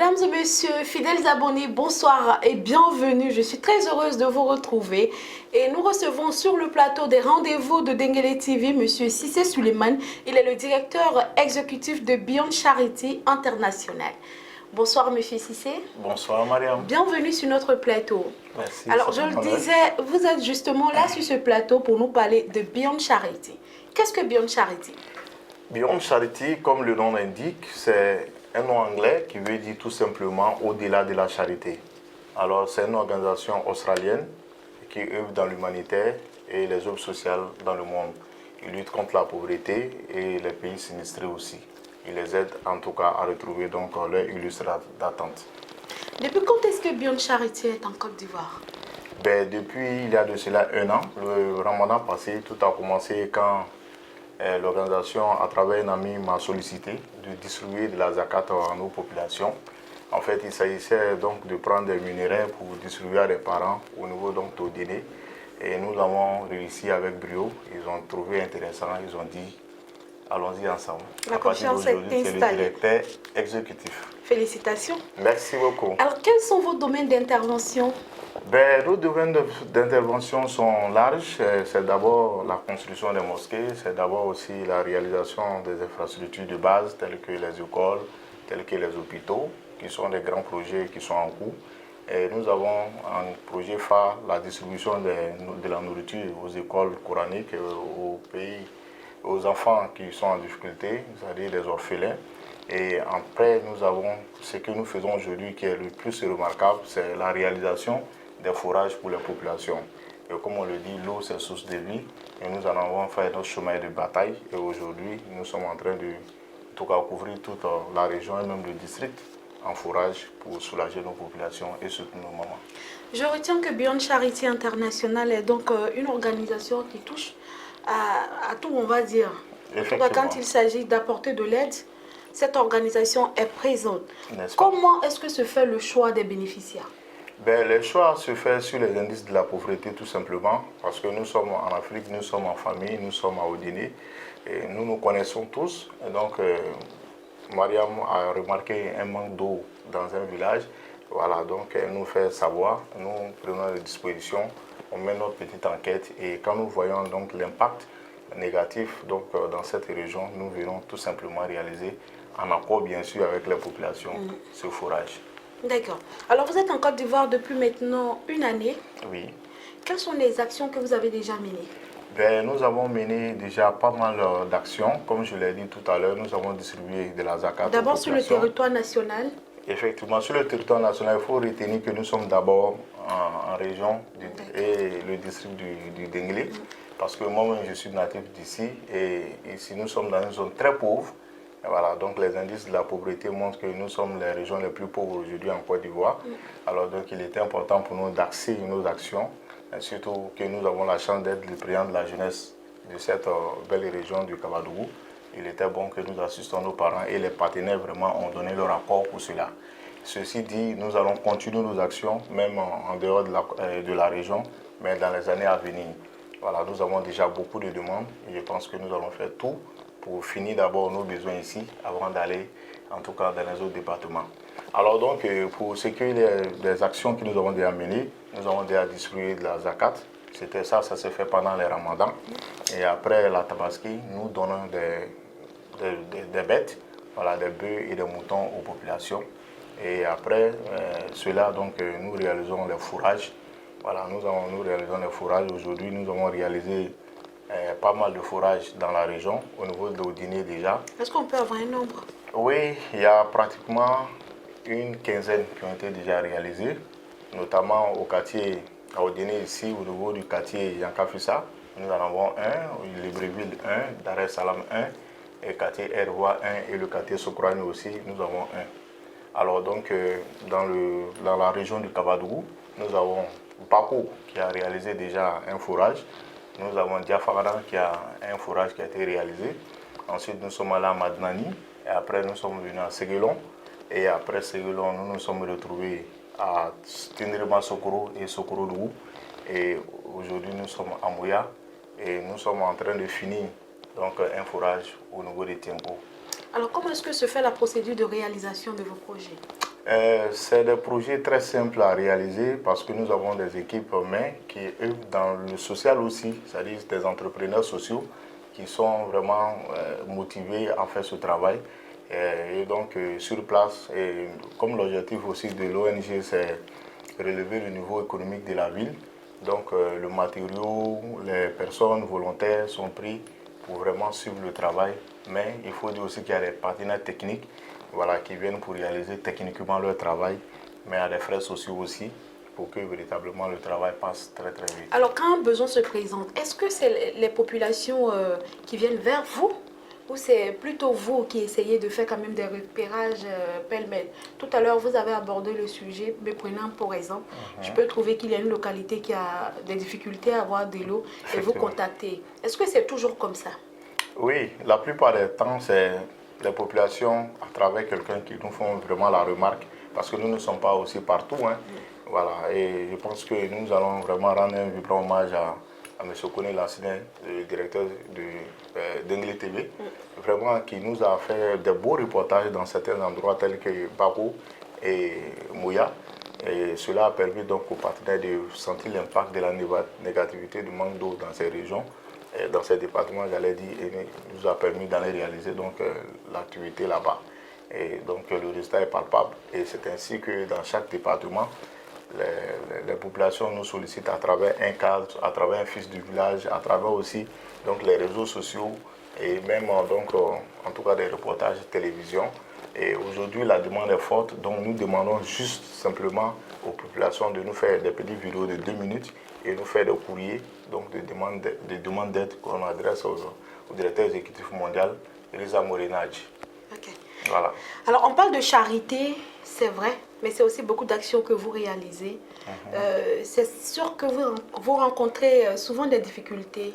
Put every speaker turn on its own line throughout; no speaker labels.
Mesdames et messieurs, fidèles abonnés, bonsoir et bienvenue. Je suis très heureuse de vous retrouver. Et nous recevons sur le plateau des rendez-vous de Denguele TV, Monsieur Cissé Suleiman. Il est le directeur exécutif de Beyond Charity International. Bonsoir Monsieur Cissé.
Bonsoir Mariam.
Bienvenue sur notre plateau.
Merci.
Alors je le disais, vous êtes justement là sur ce plateau pour nous parler de Beyond Charity. Qu'est-ce que Beyond Charity?
Beyond Charity, comme le nom l'indique, c'est un nom anglais qui veut dire tout simplement au-delà de la charité. Alors c'est une organisation australienne qui œuvre dans l'humanitaire et les œuvres sociales dans le monde. Il lutte contre la pauvreté et les pays sinistrés aussi. Il les aide en tout cas à retrouver donc leur illustre d'attente.
Depuis quand est-ce que Beyond Charity est en Côte d'Ivoire?
Depuis il y a de cela 1 an, le ramadan passé, tout a commencé quand l'organisation, à travers un ami, m'a sollicité de distribuer de la zakat à nos populations. En fait, il s'agissait donc de prendre des minerais pour distribuer à des parents au niveau donc au dîner. Et nous avons réussi avec brio. Ils ont trouvé intéressant, ils ont dit allons-y ensemble.
La confiance est installée.
C'est le directeur exécutif.
Félicitations.
Merci beaucoup.
Alors, quels sont vos domaines d'intervention?
Nos domaines d'intervention sont larges. C'est d'abord la construction des mosquées, c'est d'abord aussi la réalisation des infrastructures de base telles que les écoles, telles que les hôpitaux, qui sont des grands projets qui sont en cours. Et nous avons un projet phare, la distribution de la nourriture aux écoles coraniques, aux pays, aux enfants qui sont en difficulté, c'est-à-dire les orphelins. Et après, nous avons ce que nous faisons aujourd'hui qui est le plus remarquable, c'est la réalisation des fourrages pour les populations. Et comme on le dit, l'eau c'est source de vie. Et nous en avons fait notre chemin de bataille. Et aujourd'hui, nous sommes en train de en tout cas, couvrir toute la région et même le district en fourrage pour soulager nos populations et soutenir nos mamans.
Je retiens que Beyond Charity International est donc une organisation qui touche à tout, on va dire. En tout cas, quand il s'agit d'apporter de l'aide, cette organisation est présente. Comment est-ce que se fait le choix des bénéficiaires?
Le choix se fait sur les indices de la pauvreté tout simplement, parce que nous sommes en Afrique, nous sommes en famille, nous sommes à Haut-Guinée, et nous nous connaissons tous. Et donc, Mariam a remarqué un manque d'eau dans un village. Voilà, donc elle nous fait savoir, nous prenons les dispositions, on met notre petite enquête, et quand nous voyons donc l'impact négatif donc, dans cette région, nous venons tout simplement réaliser, en accord bien sûr avec les populations, ce forage.
D'accord. Alors vous êtes en Côte d'Ivoire depuis maintenant 1 année.
Oui.
Quelles sont les actions que vous avez déjà menées?
Nous avons mené déjà pas mal d'actions. Comme je l'ai dit tout à l'heure, nous avons distribué de la zakat.
D'abord sur le territoire national.
Effectivement, sur le territoire national, il faut retenir que nous sommes d'abord en région et le district du Denguele. Parce que moi-même, je suis natif d'ici et ici, nous sommes dans une zone très pauvre. Et voilà, donc les indices de la pauvreté montrent que nous sommes les régions les plus pauvres aujourd'hui en Côte d'Ivoire. Alors donc il était important pour nous d'axer nos actions, et surtout que nous avons la chance d'être le président de la jeunesse de cette belle région du Kabadougou. Il était bon que nous assistons nos parents et les partenaires vraiment ont donné leur accord pour cela. Ceci dit, nous allons continuer nos actions, même en dehors de la région, mais dans les années à venir. Voilà, nous avons déjà beaucoup de demandes et je pense que nous allons faire tout pour finir d'abord nos besoins ici avant d'aller en tout cas dans les autres départements. Alors donc pour ce qui est des actions que nous avons déjà menées, nous avons déjà distribué de la zakat. C'était ça s'est fait pendant les ramadans. Et après la tabaski, nous donnons des bêtes, voilà, des bœufs et des moutons aux populations. Et après cela, donc, nous réalisons les fourrages. Voilà, nous réalisons les fourrages. Aujourd'hui, nous avons réalisé pas mal de fourrages dans la région, au niveau de l'Haut-Guinée déjà.
Est-ce qu'on peut avoir un nombre?
Oui, il y a pratiquement une quinzaine qui ont été déjà réalisés, notamment au quartier à Haut-Guinée, ici au niveau du quartier Yankafissa. Nous en avons un, Libreville 1, Dar es Salaam 1, et quartier Hervois 1 et le quartier Sokrani aussi, nous avons un. Alors donc, dans la région du Kabadougou, nous avons Bako qui a réalisé déjà un fourrage. Nous avons Diafara qui a un fourrage qui a été réalisé. Ensuite, nous sommes allés à Madnani. Et après, nous sommes venus à Séguelon. Et après Séguelon, nous nous sommes retrouvés à Tindrima Sokoro et Sokoro Dougou. Et aujourd'hui, nous sommes à Mouya. Et nous sommes en train de finir donc, un fourrage au niveau de Tiempo.
Alors, comment est-ce que se fait la procédure de réalisation de vos projets?
C'est des projets très simples à réaliser parce que nous avons des équipes mais qui œuvrent dans le social aussi, c'est-à-dire des entrepreneurs sociaux qui sont vraiment motivés à faire ce travail. Et donc sur place, et comme l'objectif aussi de l'ONG, c'est relever le niveau économique de la ville, donc le matériau, les personnes volontaires sont pris pour vraiment suivre le travail, mais il faut dire aussi qu'il y a des partenaires techniques, voilà, qui viennent pour réaliser techniquement leur travail, mais à des frais sociaux aussi, pour que véritablement le travail passe très très vite.
Alors, quand un besoin se présente, est-ce que c'est les populations qui viennent vers vous ou c'est plutôt vous qui essayez de faire quand même des repérages pêle-mêle? Tout à l'heure, vous avez abordé le sujet, mais prenant pour exemple, je peux trouver qu'il y a une localité qui a des difficultés à avoir de l'eau et vous contacter. Est-ce que c'est toujours comme ça?
Oui, la plupart des temps, c'est les populations, à travers quelqu'un qui nous font vraiment la remarque, parce que nous ne sommes pas aussi partout. Hein. Voilà, et je pense que nous allons vraiment rendre un vibrant hommage à M. Kone, l'ancien directeur d'Engle TV, vraiment qui nous a fait de beaux reportages dans certains endroits tels que Bako et Mouya. Et cela a permis donc aux partenaires de sentir l'impact de la négativité du manque d'eau dans ces régions, et dans ces départements, j'allais dire, et nous a permis d'aller réaliser donc l'activité là-bas. Et donc le résultat est palpable. Et c'est ainsi que dans chaque département, les populations nous sollicitent à travers un cadre, à travers un fils du village, à travers aussi donc, les réseaux sociaux et même donc, en tout cas des reportages de télévision. Et aujourd'hui, la demande est forte, donc nous demandons juste simplement aux populations de nous faire des petites vidéos de 2 minutes et nous faire des courriers donc de demande d'aide qu'on adresse au directeur exécutif mondial, Elisa Morenadji.
Okay.
Voilà.
Alors, on parle de charité, c'est vrai, mais c'est aussi beaucoup d'actions que vous réalisez. C'est sûr que vous rencontrez souvent des difficultés.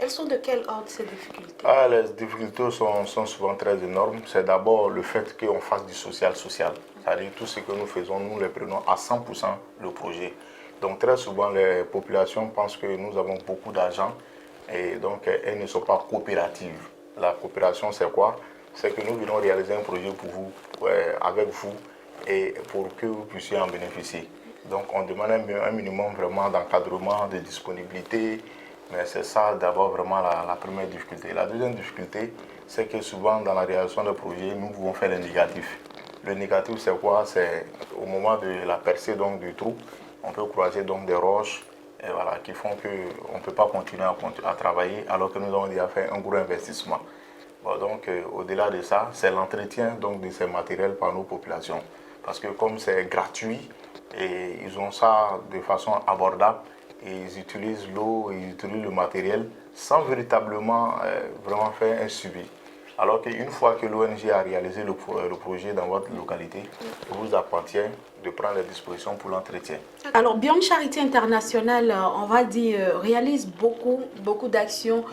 Elles sont de quel ordre ces difficultés?
Les difficultés sont souvent très énormes. C'est d'abord le fait qu'on fasse du social. C'est-à-dire tout ce que nous faisons, nous les prenons à 100% le projet. Donc très souvent, les populations pensent que nous avons beaucoup d'argent et donc elles ne sont pas coopératives. La coopération, c'est quoi? C'est que nous venons réaliser un projet pour vous, avec vous, et pour que vous puissiez en bénéficier. Donc on demande un minimum vraiment d'encadrement, de disponibilité, mais c'est ça d'abord vraiment la première difficulté. La deuxième difficulté, c'est que souvent dans la réalisation de projets, nous pouvons faire le négatif. Le négatif, c'est quoi? C'est au moment de la percée donc, du trou, on peut croiser donc des roches et voilà, qui font qu'on ne peut pas continuer à travailler alors que nous avons déjà fait un gros investissement. Bon, donc au-delà de ça, c'est l'entretien donc, de ces matériels par nos populations. Parce que comme c'est gratuit et ils ont ça de façon abordable, et ils utilisent l'eau, ils utilisent le matériel sans véritablement vraiment faire un suivi. Alors qu'une fois que l'ONG a réalisé le projet dans votre localité, il vous appartient de prendre les dispositions pour l'entretien.
Alors, Beyond Charité Internationale, on va dire, réalise beaucoup d'actions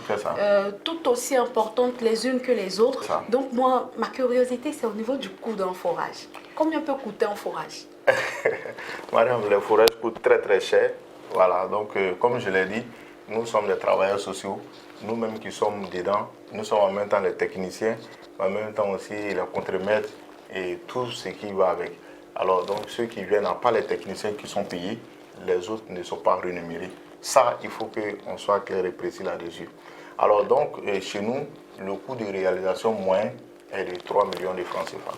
tout aussi importantes les unes que les autres. Donc, moi, ma curiosité, c'est au niveau du coût d'un forage. Combien peut coûter un forage?
Madame, les forages coûtent très très cher. Voilà, donc comme je l'ai dit, nous sommes des travailleurs sociaux, nous-mêmes qui sommes dedans, nous sommes en même temps les techniciens, mais en même temps aussi les contremaîtres et tout ce qui va avec. Alors donc ceux qui viennent, à part les techniciens qui sont payés, les autres ne sont pas rémunérés. Ça, il faut qu'on soit clair et précis là-dessus. Alors donc chez nous, le coût de réalisation moyen est de 3 millions de francs CFA.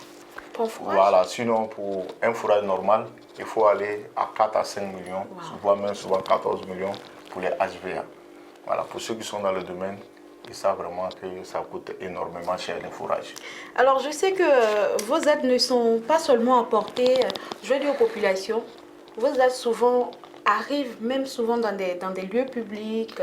Voilà, sinon pour un fourrage normal, il faut aller à 4 à 5 millions, voire même souvent 14 millions pour les HVA. Voilà, pour ceux qui sont dans le domaine, ils savent vraiment que ça coûte énormément cher les fourrages.
Alors je sais que vos aides ne sont pas seulement apportées, je vais dire aux populations, vos aides souvent arrivent même souvent dans des lieux publics.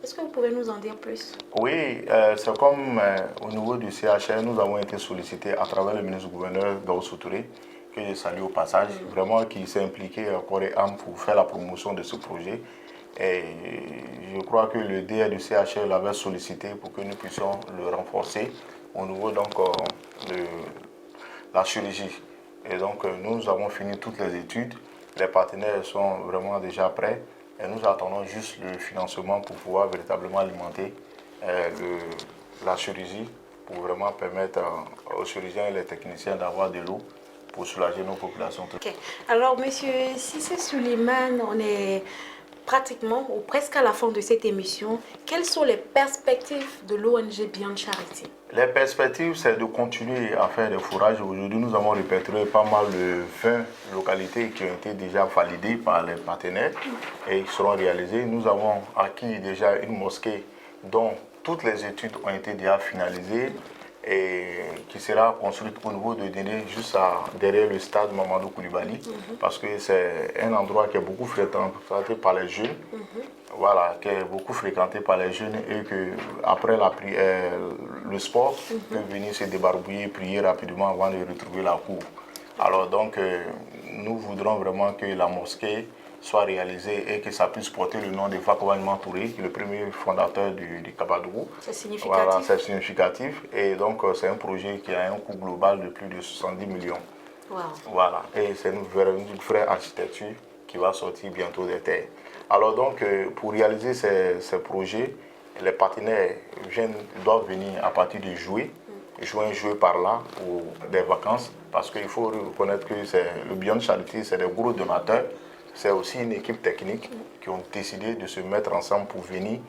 Est-ce que vous pouvez nous en dire plus?
Oui, c'est comme au niveau du CHR, nous avons été sollicités à travers le ministre-gouverneur Gaussou Touré, que je salue au passage, vraiment qui s'est impliqué corps et âme pour faire la promotion de ce projet. Et je crois que le DG du CHR l'avait sollicité pour que nous puissions le renforcer au niveau donc, de la chirurgie. Et donc nous avons fini toutes les études, les partenaires sont vraiment déjà prêts. Et nous attendons juste le financement pour pouvoir véritablement alimenter la chirurgie pour vraiment permettre aux chirurgiens et les techniciens d'avoir de l'eau pour soulager nos populations.
Ok. Alors, Monsieur Cissé Souleymane, on est pratiquement ou presque à la fin de cette émission. Quelles sont les perspectives de l'ONG Beyond Charity?
Les perspectives, c'est de continuer à faire des fourrages. Aujourd'hui, nous avons répertorié pas mal de 20 localités qui ont été déjà validées par les partenaires et qui seront réalisées. Nous avons acquis déjà une mosquée dont toutes les études ont été déjà finalisées et qui sera construite au niveau de Déné, juste derrière le stade Mamadou Koulibaly, parce que c'est un endroit qui est beaucoup fréquenté par les jeunes. Voilà, qui est beaucoup fréquenté par les jeunes et que après le sport peut venir se débarbouiller, prier rapidement avant de retrouver la cour. Alors donc, nous voudrons vraiment que la mosquée soit réalisée et que ça puisse porter le nom de Fakoban Mantouré, le premier fondateur du Kabadougou.
C'est significatif.
Voilà, c'est significatif. Et donc, c'est un projet qui a un coût global de plus de 70 millions.
Wow.
Voilà, et c'est une vraie architecture qui va sortir bientôt des terres. Alors donc, pour réaliser ces projets, les partenaires doivent venir à partir de juin par là pour des vacances, parce qu'il faut reconnaître que le Beyond Charity, c'est des gros donateurs, c'est aussi une équipe technique qui ont décidé de se mettre ensemble pour venir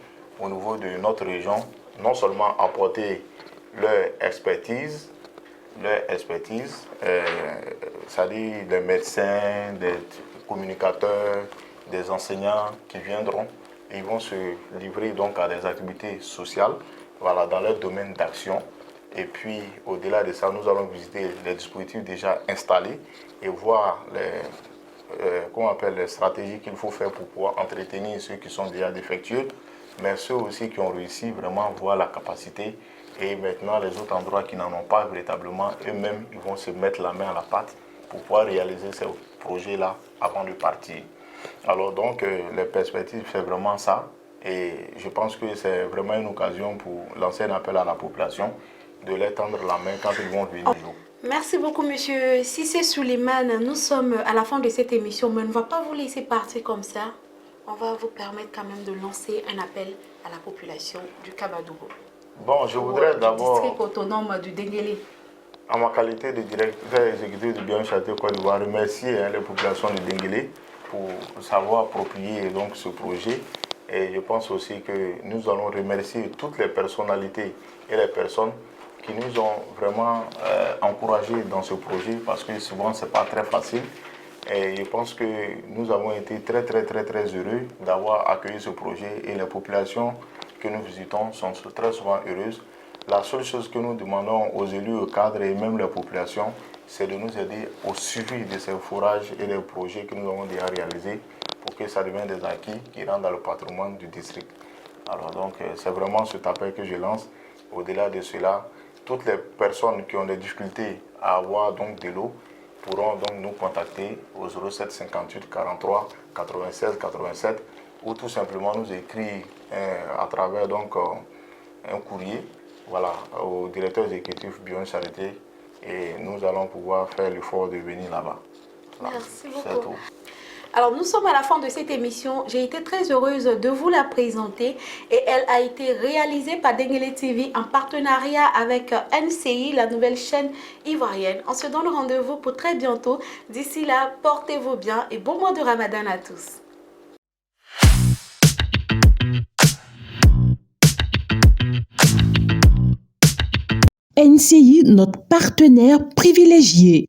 au niveau de notre région, non seulement apporter leur expertise, c'est-à-dire des médecins, des communicateurs, des enseignants qui viendront et ils vont se livrer donc à des activités sociales, voilà, dans leur domaine d'action. Et puis au-delà de ça, nous allons visiter les dispositifs déjà installés et voir les stratégies qu'il faut faire pour pouvoir entretenir ceux qui sont déjà défectueux, mais ceux aussi qui ont réussi vraiment voir la capacité. Et maintenant, les autres endroits qui n'en ont pas véritablement, eux-mêmes, ils vont se mettre la main à la pâte pour pouvoir réaliser ces projets-là avant de partir. Alors donc, les perspectives, c'est vraiment ça. Et je pense que c'est vraiment une occasion pour lancer un appel à la population de leur tendre la main quand ils vont venir.
Merci beaucoup, Monsieur Cissé Souleymane. Nous sommes à la fin de cette émission, mais on ne va pas vous laisser partir comme ça. On va vous permettre quand même de lancer un appel à la population du Kabadougou.
Bon, je voudrais d'abord,
district autonome du Denguélé,
en ma qualité de directeur exécutif de Beyond Charity Côte d'Ivoire, remercier les populations de Denguélé pour savoir approprier donc ce projet. Et je pense aussi que nous allons remercier toutes les personnalités et les personnes qui nous ont vraiment encouragés dans ce projet, parce que souvent ce n'est pas très facile. Et je pense que nous avons été très heureux d'avoir accueilli ce projet et les populations que nous visitons sont très souvent heureuses. La seule chose que nous demandons aux élus, aux cadres et même les populations, c'est de nous aider au suivi de ces forages et des projets que nous avons déjà réalisés pour que ça devienne des acquis qui rentrent dans le patrimoine du district. Alors donc c'est vraiment cet appel que je lance. Au-delà de cela, toutes les personnes qui ont des difficultés à avoir donc de l'eau pourront donc nous contacter au 07 58 43 96 87 ou tout simplement nous écrire à travers donc un courrier, voilà, au directeur exécutif Beyond Charité, et nous allons pouvoir faire l'effort de venir là-bas. Voilà.
Merci beaucoup. Alors, nous sommes à la fin de cette émission. J'ai été très heureuse de vous la présenter et elle a été réalisée par Denguélé TV en partenariat avec NCI, la nouvelle chaîne ivoirienne. On se donne rendez-vous pour très bientôt. D'ici là, portez-vous bien et bon mois de Ramadan à tous.
NCI, notre partenaire privilégié.